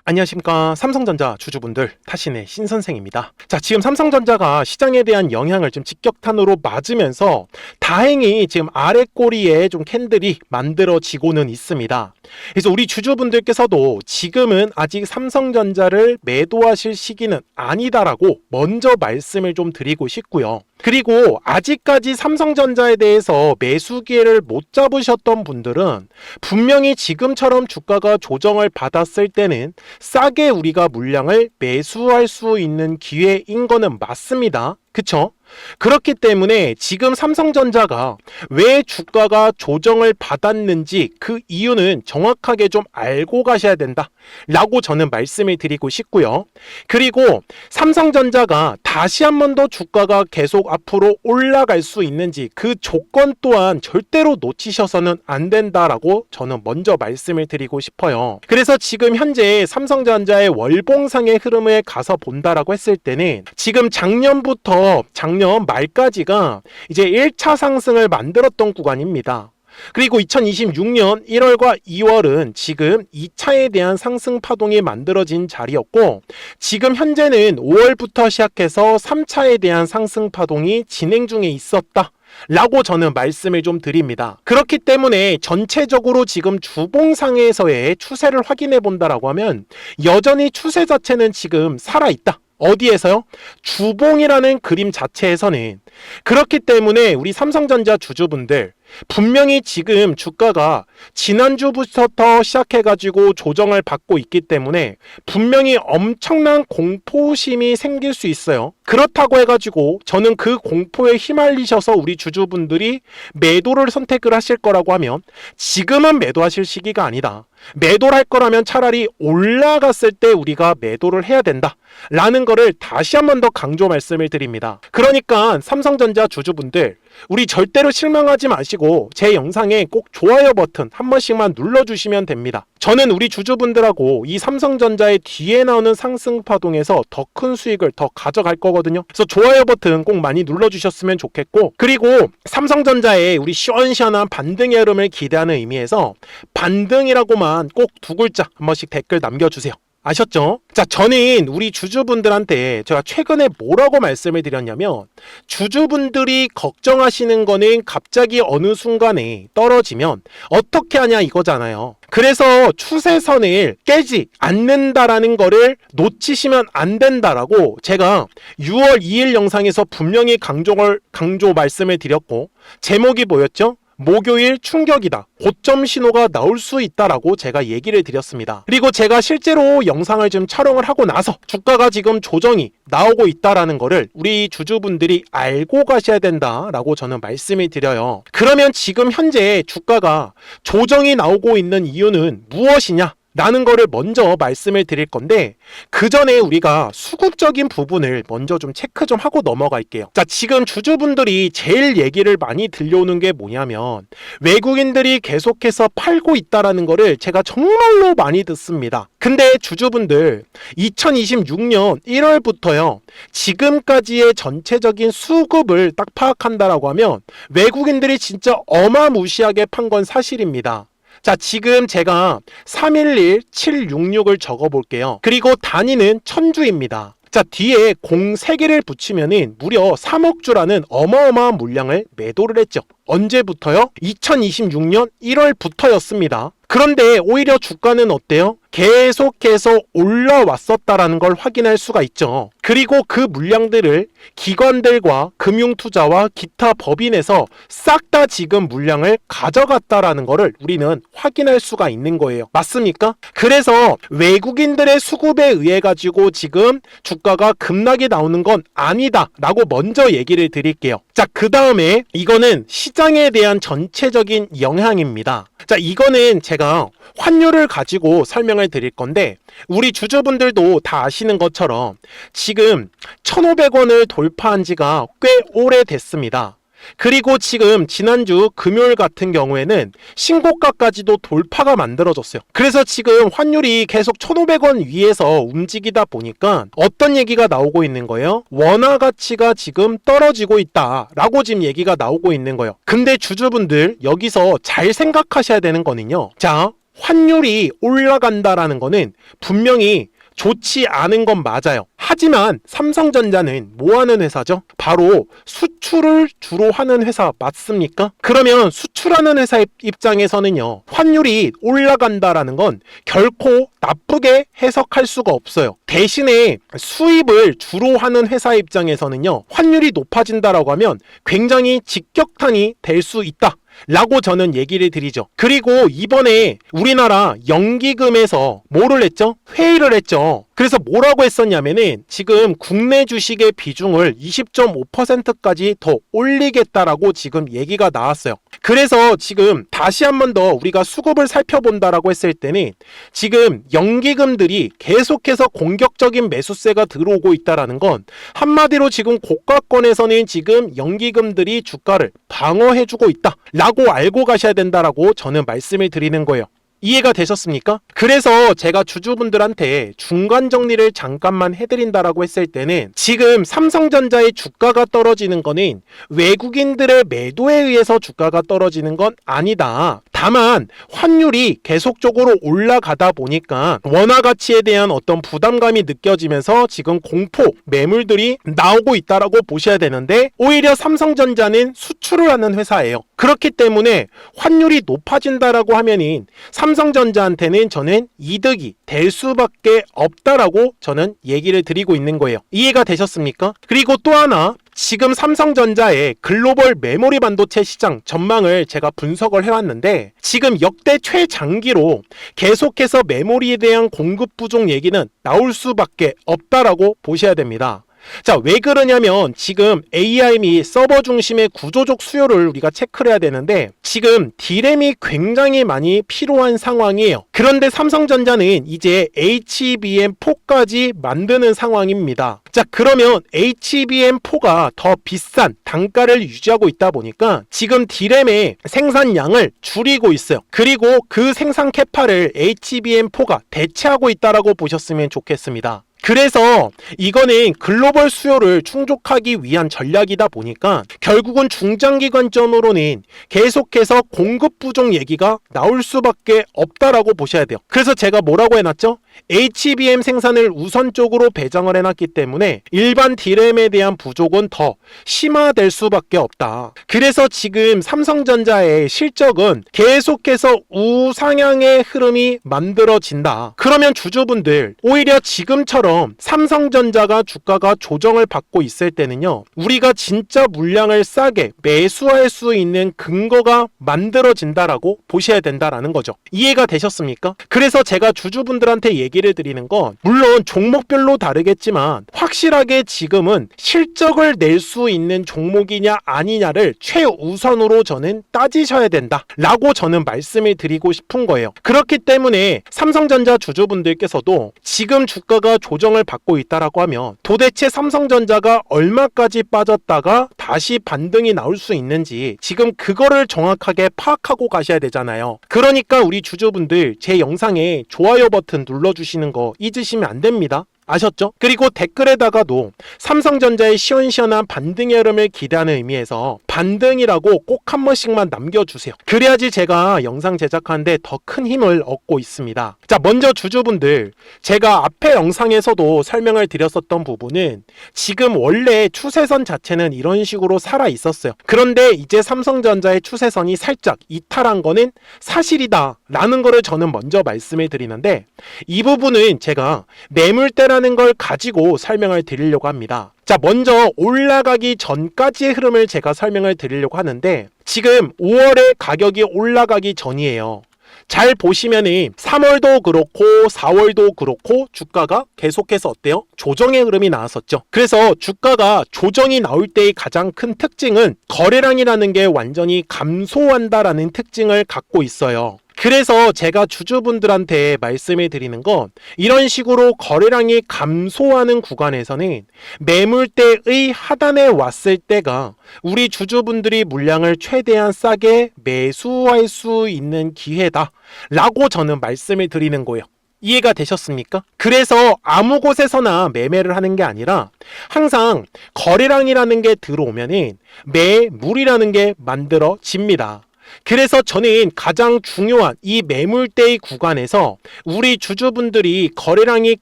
안녕하십니까. 삼성전자 주주분들, 타신의 신선생입니다. 자, 지금 삼성전자가 시장에 대한 영향을 좀 직격탄으로 맞으면서 다행히 지금 아래 꼬리에 좀 캔들이 만들어지고는 있습니다. 그래서 우리 주주분들께서도 지금은 아직 삼성전자를 매도하실 시기는 아니다라고 먼저 말씀을 좀 드리고 싶고요. 그리고 아직까지 삼성전자에 대해서 매수 기회를 못 잡으셨던 분들은 분명히 지금처럼 주가가 조정을 받았을 때는 싸게 우리가 물량을 매수할 수 있는 기회인 거는 맞습니다. 그쵸? 그렇기 때문에 지금 삼성전자가 왜 주가가 조정을 받았는지 그 이유는 정확하게 좀 알고 가셔야 된다 라고 저는 말씀을 드리고 싶고요. 그리고 삼성전자가 다시 한 번 더 주가가 계속 앞으로 올라갈 수 있는지 그 조건 또한 절대로 놓치셔서는 안 된다라고 저는 먼저 말씀을 드리고 싶어요. 그래서 지금 현재 삼성전자의 월봉상의 흐름을 가서 본다라고 했을 때는 지금 작년부터 작년 말까지가 이제 1차 상승을 만들었던 구간입니다. 그리고 2026년 1월과 2월은 지금 2차에 대한 상승 파동이 만들어진 자리였고, 지금 현재는 5월부터 시작해서 3차에 대한 상승 파동이 진행 중에 있었다 라고 저는 말씀을 좀 드립니다. 그렇기 때문에 전체적으로 지금 주봉상에서의 추세를 확인해 본다라고 하면 여전히 추세 자체는 지금 살아있다. 어디에서요? 주봉이라는 그림 자체에서는. 그렇기 때문에 우리 삼성전자 주주분들 분명히 지금 주가가 지난주부터 시작해가지고 조정을 받고 있기 때문에 분명히 엄청난 공포심이 생길 수 있어요. 그렇다고 해가지고 저는 그 공포에 휘말리셔서 우리 주주분들이 매도를 선택을 하실 거라고 하면 지금은 매도하실 시기가 아니다. 매도를 할 거라면 차라리 올라갔을 때 우리가 매도를 해야 된다 라는 거를 다시 한 번 더 강조 말씀을 드립니다. 그러니까 삼성전자 주주분들 우리 절대로 실망하지 마시고 제 영상에 꼭 좋아요 버튼 한 번씩만 눌러주시면 됩니다. 저는 우리 주주분들하고 이 삼성전자의 뒤에 나오는 상승 파동에서 더 큰 수익을 더 가져갈 거거든요. 그래서 좋아요 버튼 꼭 많이 눌러주셨으면 좋겠고, 그리고 삼성전자의 우리 시원시원한 반등의 흐름을 기대하는 의미에서 반등이라고만 꼭 두 글자 한 번씩 댓글 남겨주세요. 아셨죠? 자, 저는 우리 주주분들한테 제가 최근에 뭐라고 말씀을 드렸냐면, 주주분들이 걱정하시는 거는 갑자기 어느 순간에 떨어지면 어떻게 하냐 이거잖아요. 그래서 추세선을 깨지 않는다라는 거를 놓치시면 안 된다라고 제가 6월 2일 영상에서 분명히 강조 말씀을 드렸고, 제목이 뭐였죠? 목요일 충격이다. 고점 신호가 나올 수 있다라고 제가 얘기를 드렸습니다. 그리고 제가 실제로 영상을 좀 촬영을 하고 나서 주가가 지금 조정이 나오고 있다라는 거를 우리 주주분들이 알고 가셔야 된다라고 저는 말씀을 드려요. 그러면 지금 현재 주가가 조정이 나오고 있는 이유는 무엇이냐? 라는 거를 먼저 말씀을 드릴 건데, 그 전에 우리가 수급적인 부분을 먼저 좀 체크 좀 하고 넘어갈게요. 자, 지금 주주분들이 제일 얘기를 많이 들려오는 게 뭐냐면 외국인들이 계속해서 팔고 있다라는 거를 제가 정말로 많이 듣습니다. 근데 주주분들 2026년 1월부터요 지금까지의 전체적인 수급을 딱 파악한다라고 하면 외국인들이 진짜 어마무시하게 판 건 사실입니다. 자, 지금 제가 311766을 적어 볼게요. 그리고 단위는 천주입니다. 자, 뒤에 03개를 붙이면은 무려 3억 주라는 어마어마한 물량을 매도를 했죠. 언제부터요? 2026년 1월부터였습니다. 그런데 오히려 주가는 어때요? 계속해서 올라왔었다라는 걸 확인할 수가 있죠. 그리고 그 물량들을 기관들과 금융투자와 기타 법인에서 싹 다 지금 물량을 가져갔다라는 거를 우리는 확인할 수가 있는 거예요. 맞습니까? 그래서 외국인들의 수급에 의해 가지고 지금 주가가 급락이 나오는 건 아니다 라고 먼저 얘기를 드릴게요. 자, 그 다음에 이거는 시장에 대한 전체적인 영향입니다. 자, 이거는 제가 환율을 가지고 설명을 드릴 건데, 우리 주주분들도 다 아시는 것처럼 지금 1,500원을 돌파한 지가 꽤 오래됐습니다. 그리고 지금 지난주 금요일 같은 경우에는 신고가까지도 돌파가 만들어졌어요. 그래서 지금 환율이 계속 1,500원 위에서 움직이다 보니까 어떤 얘기가 나오고 있는 거예요? 원화 가치가 지금 떨어지고 있다라고 지금 얘기가 나오고 있는 거예요. 근데 주주분들 여기서 잘 생각하셔야 되는 거는요. 자, 환율이 올라간다라는 거는 분명히 좋지 않은 건 맞아요. 하지만 삼성전자는 뭐 하는 회사죠? 바로 수출을 주로 하는 회사 맞습니까? 그러면 수출하는 회사 입장에서는요, 환율이 올라간다라는 건 결코 나쁘게 해석할 수가 없어요. 대신에 수입을 주로 하는 회사 입장에서는요, 환율이 높아진다라고 하면 굉장히 직격탄이 될 수 있다 라고 저는 얘기를 드리죠. 그리고 이번에 우리나라 연기금에서 뭐를 했죠? 회의를 했죠. 그래서 뭐라고 했었냐면은 지금 국내 주식의 비중을 20.5%까지 더 올리겠다라고 지금 얘기가 나왔어요. 그래서 지금 다시 한 번 더 우리가 수급을 살펴본다라고 했을 때는 지금 연기금들이 계속해서 공격적인 매수세가 들어오고 있다라는 건 한마디로 지금 고가권에서는 지금 연기금들이 주가를 방어해주고 있다 라고 알고 가셔야 된다라고 저는 말씀을 드리는 거예요. 이해가 되셨습니까? 그래서 제가 주주분들한테 중간 정리를 잠깐만 해드린다라고 했을 때는 지금 삼성전자의 주가가 떨어지는 거는 외국인들의 매도에 의해서 주가가 떨어지는 건 아니다. 다만 환율이 계속적으로 올라가다 보니까 원화 가치에 대한 어떤 부담감이 느껴지면서 지금 공포 매물들이 나오고 있다라고 보셔야 되는데, 오히려 삼성전자는 수출을 하는 회사예요. 그렇기 때문에 환율이 높아진다라고 하면은 삼성전자한테는 저는 이득이 될 수밖에 없다라고 저는 얘기를 드리고 있는 거예요. 이해가 되셨습니까? 그리고 또 하나, 지금 삼성전자의 글로벌 메모리 반도체 시장 전망을 제가 분석을 해왔는데, 지금 역대 최장기로 계속해서 메모리에 대한 공급 부족 얘기는 나올 수밖에 없다라고 보셔야 됩니다. 자, 왜 그러냐면 지금 AI 및 서버 중심의 구조적 수요를 우리가 체크를 해야 되는데, 지금 D램이 굉장히 많이 필요한 상황이에요. 그런데 삼성전자는 이제 HBM4까지 만드는 상황입니다. 자, 그러면 HBM4가 더 비싼 단가를 유지하고 있다 보니까 지금 D램의 생산량을 줄이고 있어요. 그리고 그 생산 캐파를 HBM4가 대체하고 있다라고 보셨으면 좋겠습니다. 그래서 이거는 글로벌 수요를 충족하기 위한 전략이다 보니까 결국은 중장기 관점으로는 계속해서 공급 부족 얘기가 나올 수밖에 없다라고 보셔야 돼요. 그래서 제가 뭐라고 해놨죠? HBM 생산을 우선적으로 배정을 해놨기 때문에 일반 D램에 대한 부족은 더 심화될 수밖에 없다. 그래서 지금 삼성전자의 실적은 계속해서 우상향의 흐름이 만들어진다. 그러면 주주분들, 오히려 지금처럼 삼성전자가 주가가 조정을 받고 있을 때는요, 우리가 진짜 물량을 싸게 매수할 수 있는 근거가 만들어진다라고 보셔야 된다라는 거죠. 이해가 되셨습니까? 그래서 제가 주주분들한테 얘기를 드리는 건, 물론 종목별로 다르겠지만 확실하게 지금은 실적을 낼 수 있는 종목이냐 아니냐를 최우선으로 저는 따지셔야 된다 라고 저는 말씀을 드리고 싶은 거예요. 그렇기 때문에 삼성전자 주주분들께서도 지금 주가가 조정을 받고 있다라고 하면 도대체 삼성전자가 얼마까지 빠졌다가 다시 반등이 나올 수 있는지 지금 그거를 정확하게 파악하고 가셔야 되잖아요. 그러니까 우리 주주분들, 제 영상에 좋아요 버튼 눌러주시는 거 잊으시면 안 됩니다. 아셨죠? 그리고 댓글에다가도 삼성전자의 시원시원한 반등의 흐름을 기대하는 의미에서 반등이라고 꼭 한 번씩만 남겨주세요. 그래야지 제가 영상 제작하는데 더 큰 힘을 얻고 있습니다. 자, 먼저 주주분들, 제가 앞에 영상에서도 설명을 드렸었던 부분은 지금 원래 추세선 자체는 이런 식으로 살아 있었어요. 그런데 이제 삼성전자의 추세선이 살짝 이탈한 거는 사실이다 라는 거를 저는 먼저 말씀을 드리는데, 이 부분은 제가 매물대라는 걸 가지고 설명을 드리려고 합니다. 자, 먼저 올라가기 전까지의 흐름을 제가 설명을 드리려고 하는데, 지금 5월에 가격이 올라가기 전이에요. 잘 보시면은 3월도 그렇고 4월도 그렇고 주가가 계속해서 어때요? 조정의 흐름이 나왔었죠. 그래서 주가가 조정이 나올 때의 가장 큰 특징은 거래량이라는 게 완전히 감소한다라는 특징을 갖고 있어요. 그래서 제가 주주분들한테 말씀을 드리는 건, 이런 식으로 거래량이 감소하는 구간에서는 매물대의 하단에 왔을 때가 우리 주주분들이 물량을 최대한 싸게 매수할 수 있는 기회다 라고 저는 말씀을 드리는 거예요. 이해가 되셨습니까? 그래서 아무 곳에서나 매매를 하는 게 아니라 항상 거래량이라는 게 들어오면은 매물이라는 게 만들어집니다. 그래서 저는 가장 중요한 이 매물대의 구간에서 우리 주주분들이 거래량이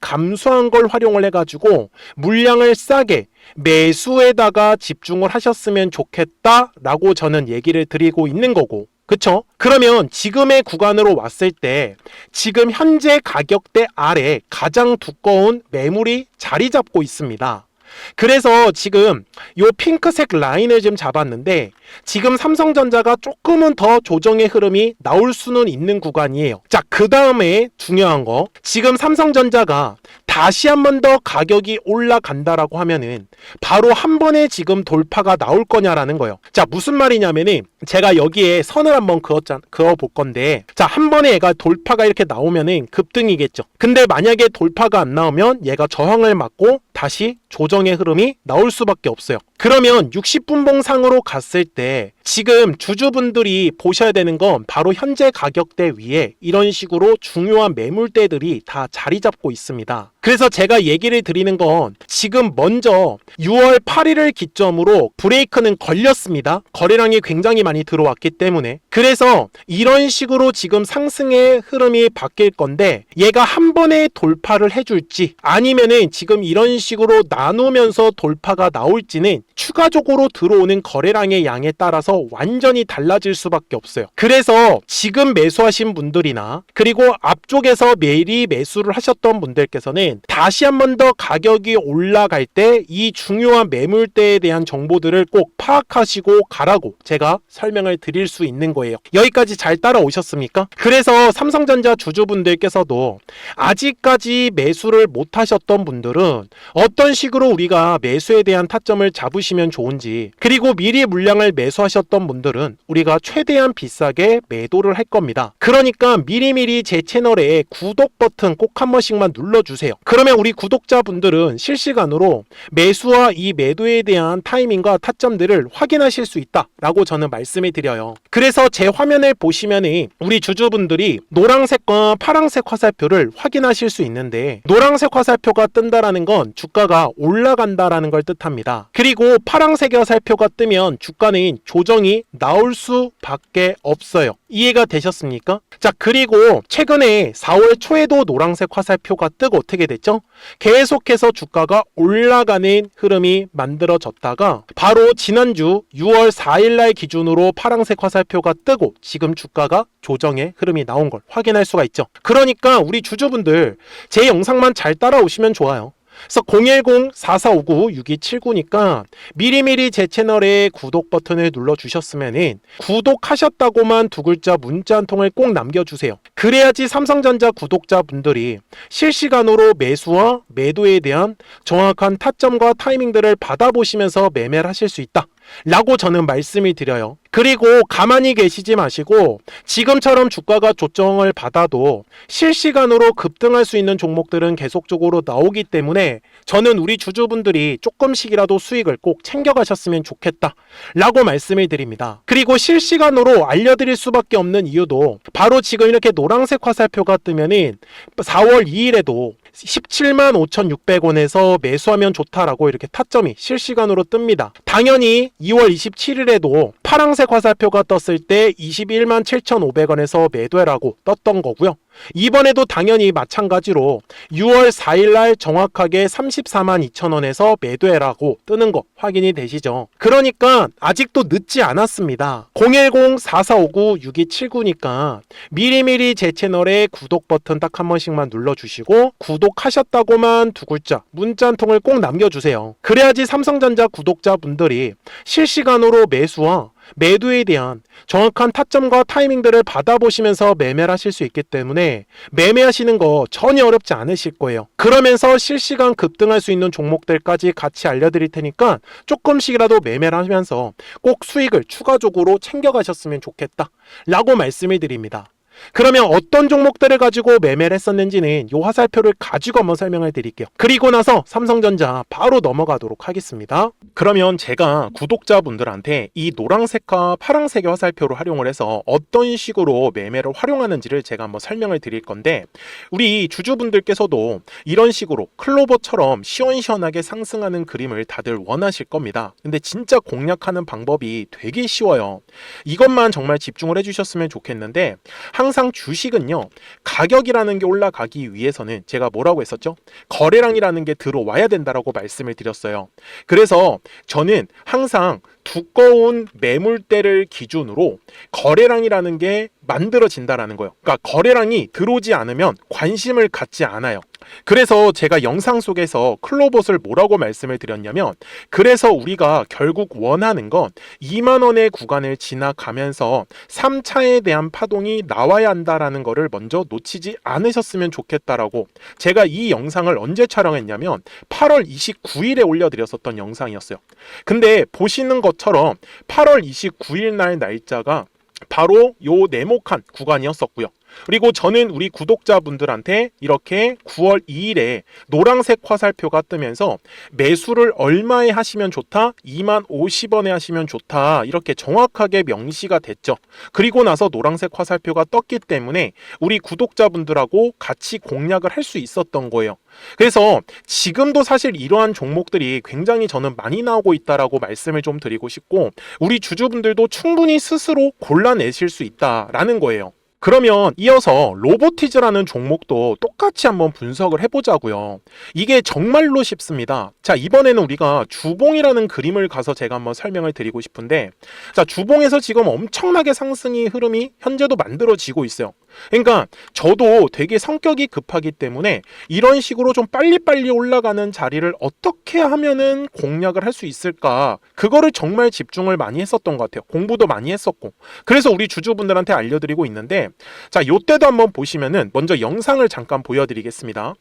감소한 걸 활용을 해가지고 물량을 싸게 매수에다가 집중을 하셨으면 좋겠다라고 저는 얘기를 드리고 있는 거고, 그쵸? 그러면 지금의 구간으로 왔을 때 지금 현재 가격대 아래 가장 두꺼운 매물이 자리 잡고 있습니다. 그래서 지금 요 핑크색 라인을 좀 잡았는데 지금 삼성전자가 조금은 더 조정의 흐름이 나올 수는 있는 구간이에요. 자, 그 다음에 중요한 거, 지금 삼성전자가 다시 한 번 더 가격이 올라간다라고 하면은 바로 한 번에 지금 돌파가 나올 거냐라는 거예요. 자, 무슨 말이냐면은 제가 여기에 선을 한번 그어 볼 건데, 자, 한 번에 얘가 돌파가 이렇게 나오면은 급등이겠죠. 근데 만약에 돌파가 안 나오면 얘가 저항을 맞고 다시 조정의 흐름이 나올 수밖에 없어요. 그러면 60분봉 상으로 갔을 때 지금 주주분들이 보셔야 되는 건 바로 현재 가격대 위에 이런 식으로 중요한 매물대들이 다 자리 잡고 있습니다. 그래서 제가 얘기를 드리는 건 지금 먼저 6월 8일을 기점으로 브레이크는 걸렸습니다. 거래량이 굉장히 많이 들어왔기 때문에. 그래서 이런 식으로 지금 상승의 흐름이 바뀔 건데 얘가 한 번에 돌파를 해줄지 아니면은 지금 이런 식으로 나누면서 돌파가 나올지는 추가적으로 들어오는 거래량의 양에 따라서 완전히 달라질 수밖에 없어요. 그래서 지금 매수하신 분들이나 그리고 앞쪽에서 미리 매수를 하셨던 분들께서는 다시 한 번 더 가격이 올라갈 때 이 중요한 매물대에 대한 정보들을 꼭 파악하시고 가라고 제가 설명을 드릴 수 있는 거예요. 여기까지 잘 따라오셨습니까? 그래서 삼성전자 주주분들께서도 아직까지 매수를 못 하셨던 분들은 어떤 식으로 우리가 매수에 대한 타점을 잡으시면 좋은지, 그리고 미리 물량을 매수하셨던 분들은 우리가 최대한 비싸게 매도를 할 겁니다. 그러니까 미리미리 제 채널에 구독 버튼 꼭 한 번씩만 눌러주세요. 그러면 우리 구독자분들은 실시간으로 매수와 이 매도에 대한 타이밍과 타점들을 확인하실 수 있다라고 저는 말씀을 드려요. 그래서 제 화면을 보시면은 우리 주주분들이 노란색과 파란색 화살표를 확인하실 수 있는데, 노란색 화살표가 뜬다라는 건 주가가 올라간다라는 걸 뜻합니다. 그리고 파란색 화살표가 뜨면 주가는 조정이 나올 수밖에 없어요. 이해가 되셨습니까? 자, 그리고 최근에 4월 초에도 노란색 화살표가 뜨고 어떻게 됐죠? 계속해서 주가가 올라가는 흐름이 만들어졌다가 바로 지난주 6월 4일날 기준으로 파란색 화살표가 뜨고 지금 주가가 조정의 흐름이 나온 걸 확인할 수가 있죠. 그러니까 우리 주주분들 제 영상만 잘 따라오시면 좋아요. 그래서 010-4459-6279니까 미리미리 제 채널에 구독 버튼을 눌러주셨으면 구독하셨다고만 두 글자 문자 한 통을 꼭 남겨주세요. 그래야지 삼성전자 구독자분들이 실시간으로 매수와 매도에 대한 정확한 타점과 타이밍들을 받아보시면서 매매를 하실 수 있다 라고 저는 말씀을 드려요. 그리고 가만히 계시지 마시고 지금처럼 주가가 조정을 받아도 실시간으로 급등할 수 있는 종목들은 계속적으로 나오기 때문에 저는 우리 주주분들이 조금씩이라도 수익을 꼭 챙겨가셨으면 좋겠다 라고 말씀을 드립니다. 그리고 실시간으로 알려드릴 수밖에 없는 이유도 바로 지금 이렇게 노란색 화살표가 뜨면은 4월 2일에도 175,600원에서 매수하면 좋다라고 이렇게 타점이 실시간으로 뜹니다. 당연히 2월 27일에도 파란색 화살표가 떴을 때 217,500원에서 매도해라고 떴던 거고요. 이번에도 당연히 마찬가지로 6월 4일날 정확하게 342,000원에서 매도해라고 뜨는 거 확인이 되시죠? 그러니까 아직도 늦지 않았습니다. 010-4459-6279니까 미리미리 제 채널에 구독 버튼 딱 한 번씩만 눌러주시고 구독하셨다고만 두 글자 문자 한 통을 꼭 남겨주세요. 그래야지 삼성전자 구독자분들이 실시간으로 매수와 매도에 대한 정확한 타점과 타이밍들을 받아보시면서 매매를 하실 수 있기 때문에 매매하시는 거 전혀 어렵지 않으실 거예요. 그러면서 실시간 급등할 수 있는 종목들까지 같이 알려드릴 테니까 조금씩이라도 매매를 하면서 꼭 수익을 추가적으로 챙겨가셨으면 좋겠다 라고 말씀을 드립니다. 그러면 어떤 종목들을 가지고 매매를 했었는지는 이 화살표를 가지고 한번 설명을 드릴게요. 그리고 나서 삼성전자 바로 넘어가도록 하겠습니다. 그러면 제가 구독자분들한테 이 노란색과 파란색의 화살표를 활용을 해서 어떤 식으로 매매를 활용하는지를 제가 한번 설명을 드릴 건데, 우리 주주분들께서도 이런 식으로 클로버처럼 시원시원하게 상승하는 그림을 다들 원하실 겁니다. 근데 진짜 공략하는 방법이 되게 쉬워요. 이것만 정말 집중을 해주셨으면 좋겠는데, 항상 주식은요, 가격이라는 게 올라가기 위해서는 제가 뭐라고 했었죠? 거래량이라는 게 들어와야 된다라고 말씀을 드렸어요. 그래서 저는 항상 두꺼운 매물대를 기준으로 거래량이라는 게 만들어진다라는 거예요. 그러니까 거래량이 들어오지 않으면 관심을 갖지 않아요. 그래서 제가 영상 속에서 클로봇을 뭐라고 말씀을 드렸냐면, 그래서 우리가 결국 원하는 건 2만 원의 구간을 지나가면서 3차에 대한 파동이 나와야 한다라는 거를 먼저 놓치지 않으셨으면 좋겠다라고, 제가 이 영상을 언제 촬영했냐면 8월 29일에 올려드렸었던 영상이었어요. 근데 보시는 것처럼 8월 29일 날 날짜가 바로 요 네모칸 구간이었었고요. 그리고 저는 우리 구독자분들한테 이렇게 9월 2일에 노란색 화살표가 뜨면서 매수를 얼마에 하시면 좋다? 2만 50원에 하시면 좋다. 이렇게 정확하게 명시가 됐죠. 그리고 나서 노란색 화살표가 떴기 때문에 우리 구독자분들하고 같이 공략을 할 수 있었던 거예요. 그래서 지금도 사실 이러한 종목들이 굉장히 저는 많이 나오고 있다라고 말씀을 좀 드리고 싶고, 우리 주주분들도 충분히 스스로 골라내실 수 있다라는 거예요. 그러면 이어서 로보티즈라는 종목도 똑같이 한번 분석을 해보자고요. 이게 정말로 쉽습니다. 자, 이번에는 우리가 주봉이라는 그림을 가서 제가 한번 설명을 드리고 싶은데, 자, 주봉에서 지금 엄청나게 상승의 흐름이 현재도 만들어지고 있어요. 그러니까 저도 되게 성격이 급하기 때문에 이런 식으로 좀 빨리빨리 올라가는 자리를 어떻게 하면은 공략을 할 수 있을까, 그거를 정말 집중을 많이 했었던 것 같아요. 공부도 많이 했었고. 그래서 우리 주주분들한테 알려드리고 있는데, 자, 요때도 한번 보시면은 먼저 영상을 잠깐 보여드리겠습니다.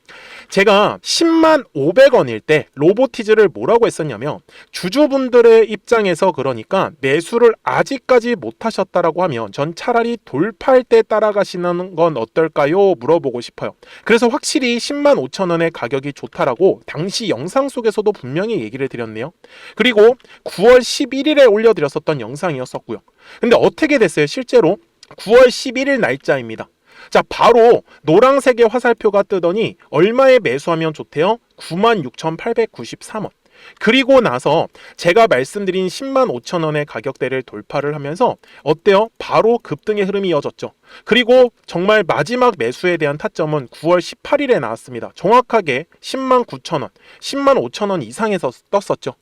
제가 10만 500원일 때 로보티즈를 뭐라고 했었냐면, 주주분들의 입장에서 그러니까 매수를 아직까지 못 하셨다라고 하면 전 차라리 돌파할 때 따라가시는 건 어떨까요? 물어보고 싶어요. 그래서 확실히 10만 5천 원의 가격이 좋다라고 당시 영상 속에서도 분명히 얘기를 드렸네요. 그리고 9월 11일에 올려드렸었던 영상이었었고요. 근데 어떻게 됐어요? 실제로 9월 11일 날짜입니다. 자, 바로 노란색의 화살표가 뜨더니 얼마에 매수하면 좋대요? 96,893원. 그리고 나서 제가 말씀드린 10만 5천 원의 가격대를 돌파를 하면서 어때요? 바로 급등의 흐름이 이어졌죠. 그리고 정말 마지막 매수에 대한 타점은 9월 18일에 나왔습니다. 정확하게 10만 9천 원, 10만 5천 원 이상에서 떴었죠.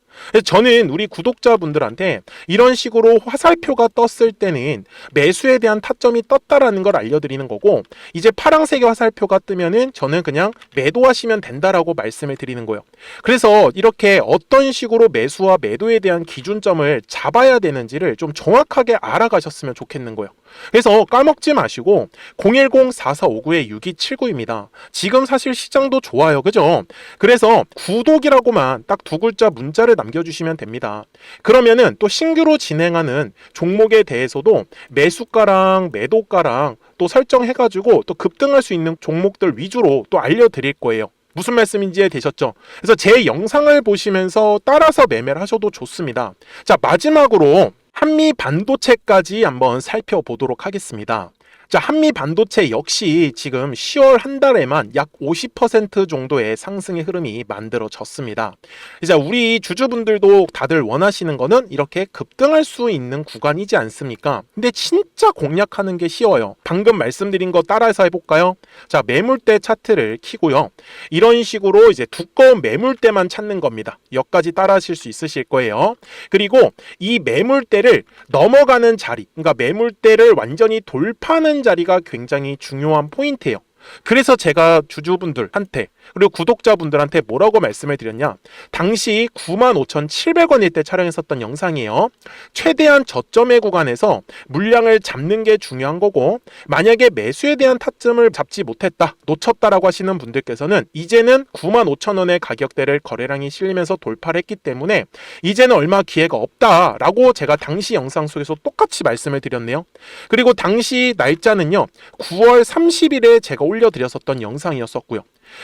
저는 우리 구독자분들한테 이런 식으로 화살표가 떴을 때는 매수에 대한 타점이 떴다라는 걸 알려드리는 거고, 이제 파란색의 화살표가 뜨면은 저는 그냥 매도하시면 된다라고 말씀을 드리는 거예요. 그래서 이렇게 어떤 식으로 매수와 매도에 대한 기준점을 잡아야 되는지를 좀 정확하게 알아가셨으면 좋겠는 거예요. 그래서 까먹지 마시고 010-4459-6279입니다. 지금 사실 시장도 좋아요. 그죠? 그래서 구독이라고만 딱 두 글자 문자를 남겨주시면 됩니다. 그러면은 또 신규로 진행하는 종목에 대해서도 매수가랑 매도가랑 또 설정해가지고 또 급등할 수 있는 종목들 위주로 또 알려드릴 거예요. 무슨 말씀인지 되셨죠? 그래서 제 영상을 보시면서 따라서 매매를 하셔도 좋습니다. 자, 마지막으로 한미 반도체까지 한번 살펴보도록 하겠습니다. 자, 한미 반도체 역시 지금 10월 한 달에만 약 50% 정도의 상승의 흐름이 만들어졌습니다. 이제 우리 주주분들도 다들 원하시는 거는 이렇게 급등할 수 있는 구간이지 않습니까? 근데 진짜 공략하는 게 쉬워요. 방금 말씀드린 거 따라서 해볼까요? 자, 매물대 차트를 키고요. 이런 식으로 이제 두꺼운 매물대만 찾는 겁니다. 여기까지 따라 하실 수 있으실 거예요. 그리고 이 매물대를 넘어가는 자리, 그러니까 매물대를 완전히 돌파하는 자리가 굉장히 중요한 포인트예요. 그래서 제가 주주분들한테 그리고 구독자분들한테 뭐라고 말씀을 드렸냐, 당시 95,700원일 때 촬영했었던 영상이에요. 최대한 저점의 구간에서 물량을 잡는 게 중요한 거고, 만약에 매수에 대한 타점을 잡지 못했다, 놓쳤다라고 하시는 분들께서는 이제는 95,000원의 가격대를 거래량이 실리면서 돌파를 했기 때문에 이제는 얼마 기회가 없다라고 제가 당시 영상 속에서 똑같이 말씀을 드렸네요. 그리고 당시 날짜는요, 9월 30일에 제가 올려드렸었던 영상이었었고요.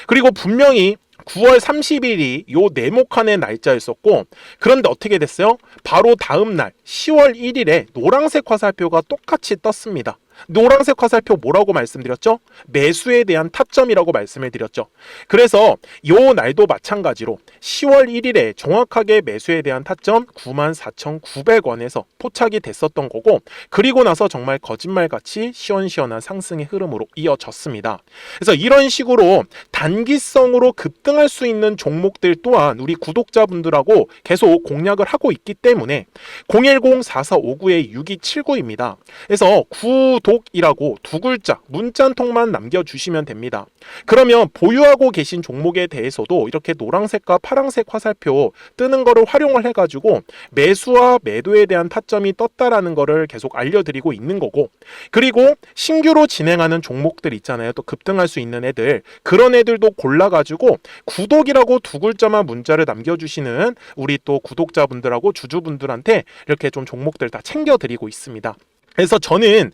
그리고 분명히 9월 30일이 요 네모칸의 날짜였었고, 그런데 어떻게 됐어요? 바로 다음 날 10월 1일에 노란색 화살표가 똑같이 떴습니다. 노란색 화살표 뭐라고 말씀드렸죠? 매수에 대한 타점이라고 말씀을 드렸죠. 그래서 요 날도 마찬가지로 10월 1일에 정확하게 매수에 대한 타점 94,900원에서 포착이 됐었던 거고, 그리고 나서 정말 거짓말같이 시원시원한 상승의 흐름으로 이어졌습니다. 그래서 이런 식으로 단기성으로 급등할 수 있는 종목들 또한 우리 구독자분들하고 계속 공략을 하고 있기 때문에 010-4459-6279입니다. 그래서 구독이라고 두 글자 문자 한 통만 남겨주시면 됩니다. 그러면 보유하고 계신 종목에 대해서도 이렇게 노란색과 파란색 화살표 뜨는 거를 활용을 해가지고 매수와 매도에 대한 타점이 떴다라는 거를 계속 알려드리고 있는 거고, 그리고 신규로 진행하는 종목들 있잖아요. 또 급등할 수 있는 애들, 그런 애들도 골라가지고 구독이라고 두 글자만 문자를 남겨주시는 우리 또 구독자분들하고 주주분들한테 이렇게 좀 종목들 다 챙겨드리고 있습니다. 그래서 저는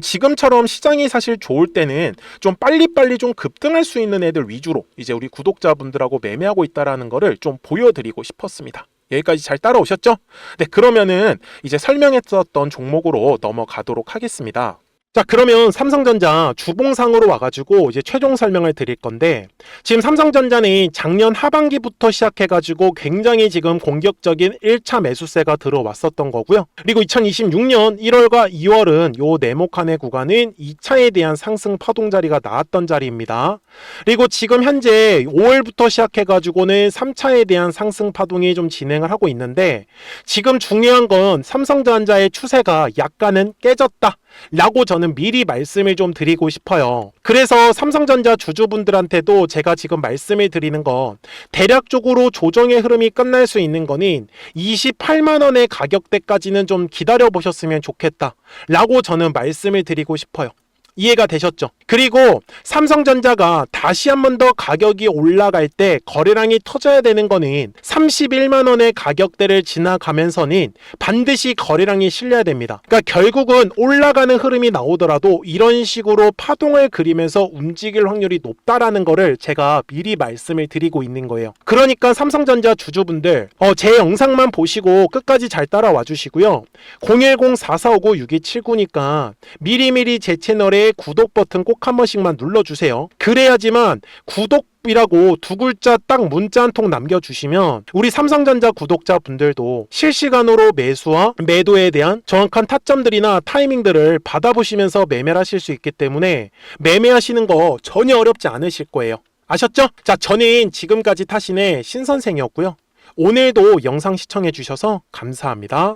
지금처럼 시장이 사실 좋을 때는 좀 빨리빨리 좀 급등할 수 있는 애들 위주로 이제 우리 구독자분들하고 매매하고 있다라는 거를 좀 보여드리고 싶었습니다. 여기까지 잘 따라오셨죠? 네, 그러면은 이제 설명했었던 종목으로 넘어가도록 하겠습니다. 자, 그러면 삼성전자 주봉상으로 와가지고 이제 최종 설명을 드릴 건데, 지금 삼성전자는 작년 하반기부터 시작해가지고 굉장히 지금 공격적인 1차 매수세가 들어왔었던 거고요. 그리고 2026년 1월과 2월은 요 네모칸의 구간은 2차에 대한 상승 파동 자리가 나왔던 자리입니다. 그리고 지금 현재 5월부터 시작해가지고는 3차에 대한 상승 파동이 좀 진행을 하고 있는데, 지금 중요한 건 삼성전자의 추세가 약간은 깨졌다 라고 저는 미리 말씀을 좀 드리고 싶어요. 그래서 삼성전자 주주분들한테도 제가 지금 말씀을 드리는 건, 대략적으로 조정의 흐름이 끝날 수 있는 거는 28만원의 가격대까지는 좀 기다려 보셨으면 좋겠다 라고 저는 말씀을 드리고 싶어요. 이해가 되셨죠? 그리고 삼성전자가 다시 한 번 더 가격이 올라갈 때 거래량이 터져야 되는 거는 31만원의 가격대를 지나가면서는 반드시 거래량이 실려야 됩니다. 그러니까 결국은 올라가는 흐름이 나오더라도 이런 식으로 파동을 그리면서 움직일 확률이 높다라는 거를 제가 미리 말씀을 드리고 있는 거예요. 그러니까 삼성전자 주주분들 제 영상만 보시고 끝까지 잘 따라와 주시고요. 010-4459-6279니까 미리미리 제 채널에 구독 버튼 꼭 한 번씩만 눌러주세요. 그래야지만 구독이라고 두 글자 딱 문자 한 통 남겨주시면 우리 삼성전자 구독자분들도 실시간으로 매수와 매도에 대한 정확한 타점들이나 타이밍들을 받아보시면서 매매를 하실 수 있기 때문에 매매하시는 거 전혀 어렵지 않으실 거예요. 아셨죠? 자, 저는 지금까지 타신의 신선생이었고요. 오늘도 영상 시청해 주셔서 감사합니다.